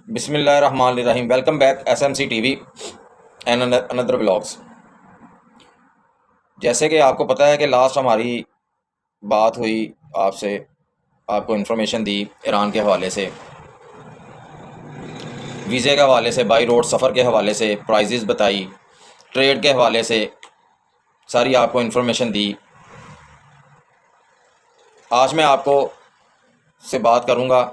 बिस्मिल्लाहिर्रहमानिर्रहीम। Welcome back SMC TV and another vlogs. जैसे कि आपको पता है कि लास्ट हमारी बात हुई आपसे, आपको इन्फॉर्मेशन दी ईरान के हवाले से, वीज़े के हवाले से, बाई रोड सफ़र के हवाले से, प्राइजेज़ बताई, ट्रेड के हवाले से सारी आपको इन्फॉर्मेशन दी। आज मैं आपको से बात करूँगा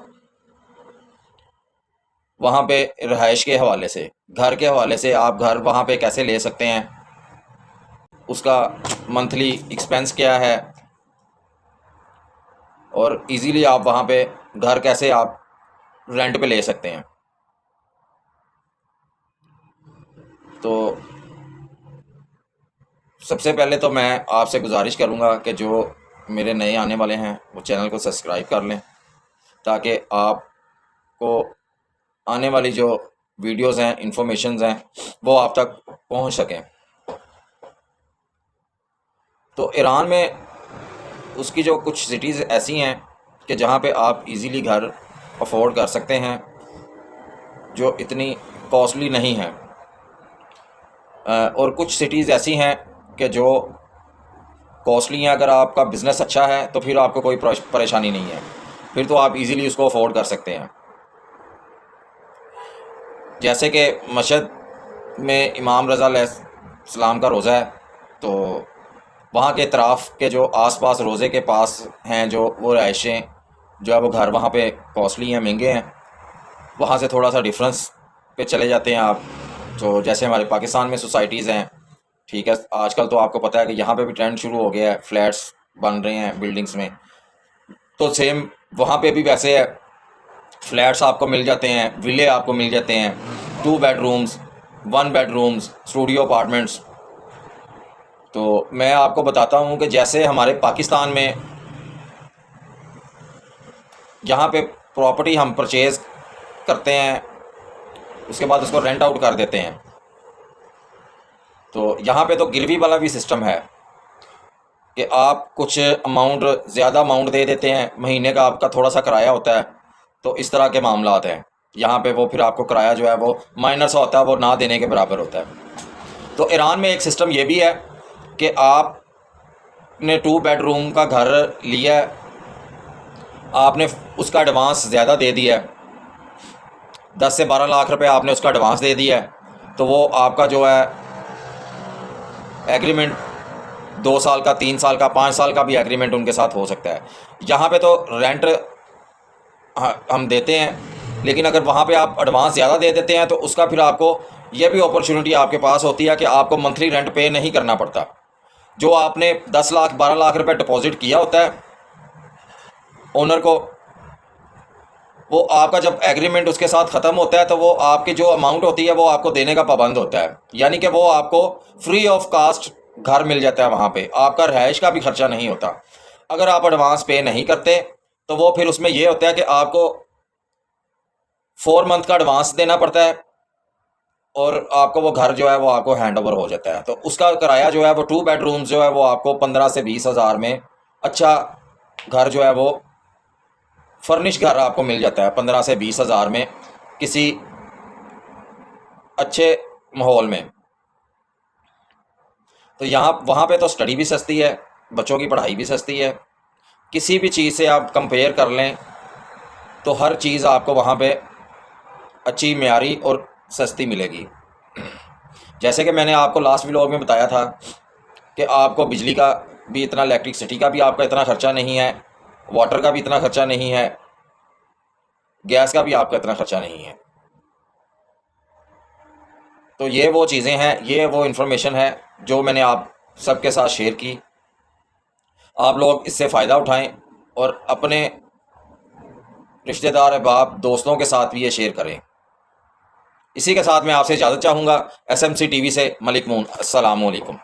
वहाँ पे रहाइश के हवाले से, घर के हवाले से। आप घर वहाँ पे कैसे ले सकते हैं, उसका मंथली एक्सपेंस क्या है, और इजीली आप वहाँ पे घर कैसे आप रेंट पे ले सकते हैं। तो सबसे पहले तो मैं आपसे गुजारिश करूँगा कि जो मेरे नए आने वाले हैं वो चैनल को सब्सक्राइब कर लें, ताकि आपको आने वाली जो वीडियोस हैं, इंफॉर्मेशंस हैं, वो आप तक पहुंच सकें। तो ईरान में उसकी जो कुछ सिटीज़ ऐसी हैं कि जहां पे आप इजीली घर अफोर्ड कर सकते हैं, जो इतनी कॉस्टली नहीं है। और कुछ सिटीज़ ऐसी हैं कि जो कॉस्टली हैं। अगर आपका बिज़नेस अच्छा है तो फिर आपको कोई परेशानी नहीं है, फिर तो आप इजीली उसको अफोर्ड कर सकते हैं। जैसे कि मशहद में इमाम रज़ा अलैहिस्सलाम का रोज़ा है, तो वहाँ के इतराफ़ के जो आसपास रोज़े के पास हैं जो वो रहायशें जो है वो घर वहाँ पे कॉस्टली हैं, महंगे हैं। वहाँ से थोड़ा सा डिफरेंस पे चले जाते हैं आप। तो जैसे हमारे पाकिस्तान में सोसाइटीज़ हैं, ठीक है, आजकल तो आपको पता है कि यहाँ पे भी ट्रेंड शुरू हो गया है, फ्लैट्स बन रहे हैं बिल्डिंग्स में। तो सेम वहाँ पे भी वैसे है, फ्लैट्स आपको मिल जाते हैं, विले आपको मिल जाते हैं, 2 बेडरूम्स, 1 बेडरूम्स, स्टूडियो अपार्टमेंट्स। तो मैं आपको बताता हूँ कि जैसे हमारे पाकिस्तान में यहाँ पे प्रॉपर्टी हम परचेज़ करते हैं, उसके बाद उसको रेंट आउट कर देते हैं। तो यहाँ पे तो गिरवी वाला भी सिस्टम है कि आप कुछ अमाउंट, ज़्यादा अमाउंट दे देते हैं, महीने का आपका थोड़ा सा किराया होता है। तो इस तरह के मामलात हैं यहाँ पे। वो फिर आपको किराया जो है वो माइनर सा होता है, वो ना देने के बराबर होता है। तो ईरान में एक सिस्टम ये भी है कि आपने 2 बेडरूम का घर लिया है, आपने उसका एडवांस ज़्यादा दे दिया है, 10 से 12 लाख रुपए आपने उसका एडवांस दे दिया है, तो वो आपका जो है एग्रीमेंट 2 साल का, 3 साल का, 5 साल का भी एग्रीमेंट उनके साथ हो सकता है। यहाँ पे तो रेंट हम देते हैं, लेकिन अगर वहाँ पे आप एडवांस ज़्यादा दे देते हैं तो उसका फिर आपको ये भी अपॉर्चुनिटी आपके पास होती है कि आपको मंथली रेंट पे नहीं करना पड़ता। जो आपने 10 लाख 12 लाख रुपए डिपॉजिट किया होता है ओनर को, वो आपका जब एग्रीमेंट उसके साथ ख़त्म होता है तो वो आपकी जो अमाउंट होती है वो आपको देने का पाबंद होता है। यानी कि वो आपको फ्री ऑफ कास्ट घर मिल जाता है, वहाँ पे आपका रहाइश का भी खर्चा नहीं होता। अगर आप एडवांस पे नहीं करते तो वो फिर उसमें ये होता है कि आपको 4 मंथ का एडवांस देना पड़ता है, और आपको वो घर जो है वो आपको हैंड ओवर हो जाता है। तो उसका किराया जो है वो 2 बेडरूम्स जो है वो आपको 15 से 20 हज़ार में अच्छा घर जो है वो फर्निश घर आपको मिल जाता है, 15 से 20 हज़ार में, किसी अच्छे माहौल में। तो यहाँ वहाँ पे तो स्टडी भी सस्ती है, बच्चों की पढ़ाई भी सस्ती है। किसी भी चीज़ से आप कंपेयर कर लें तो हर चीज़ आपको वहाँ पे अच्छी, म्यारी और सस्ती मिलेगी। जैसे कि मैंने आपको लास्ट व्लॉग में बताया था कि आपको बिजली का भी इतना, इलेक्ट्रिसिटी का भी आपका इतना ख़र्चा नहीं है, वाटर का भी इतना ख़र्चा नहीं है, गैस का भी आपका इतना ख़र्चा नहीं है। तो ये वो चीज़ें हैं, ये वो इन्फॉर्मेशन है जो मैंने आप सबके साथ शेयर की। आप लोग इससे फ़ायदा उठाएं और अपने रिश्तेदार, अहबाब, दोस्तों के साथ भी ये शेयर करें। इसी के साथ मैं आपसे इजाज़त चाहूँगा। एसएमसी टीवी से मलिक मून। अस्सलामु अलैकुम।